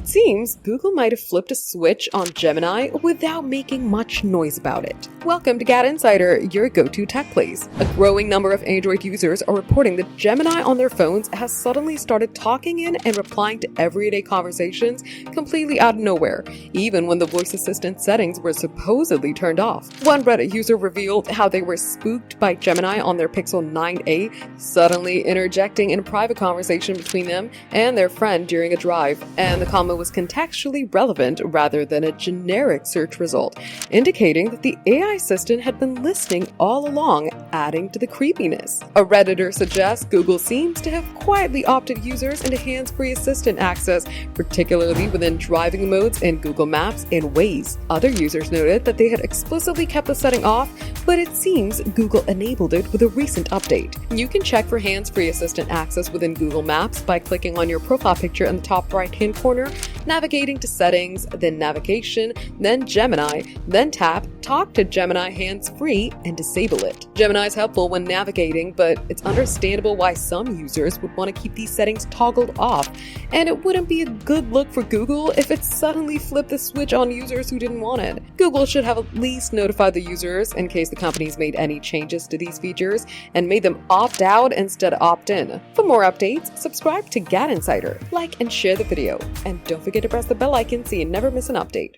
It seems Google might have flipped a switch on Gemini without making much noise about it. Welcome to GadInsider, your go-to tech place. A growing number of Android users are reporting that Gemini on their phones has suddenly started talking in and replying to everyday conversations completely out of nowhere, even when the voice assistant settings were supposedly turned off. One Reddit user revealed how they were spooked by Gemini on their Pixel 9a, suddenly interjecting in a private conversation between them and their friend during a drive, and the comment was contextually relevant rather than a generic search result, indicating that the AI assistant had been listening all along, adding to the creepiness. A Redditor suggests Google seems to have quietly opted users into hands-free assistant access, particularly within driving modes in Google Maps and Waze. Other users noted that they had explicitly kept the setting off, but it seems Google enabled it with a recent update. You can check for hands-free assistant access within Google Maps by clicking on your profile picture in the top right-hand corner, navigating to Settings, then Navigation, then Gemini, then tap Talk to Gemini hands-free and disable it. Gemini is helpful when navigating, but it's understandable why some users would want to keep these settings toggled off, and it wouldn't be a good look for Google if it suddenly flipped the switch on users who didn't want it. Google should have at least notified the users in case the company's made any changes to these features and made them opt out instead of opt in. For more updates, subscribe to GadInsider, like and share the video, and don't forget to press the bell icon so you never miss an update.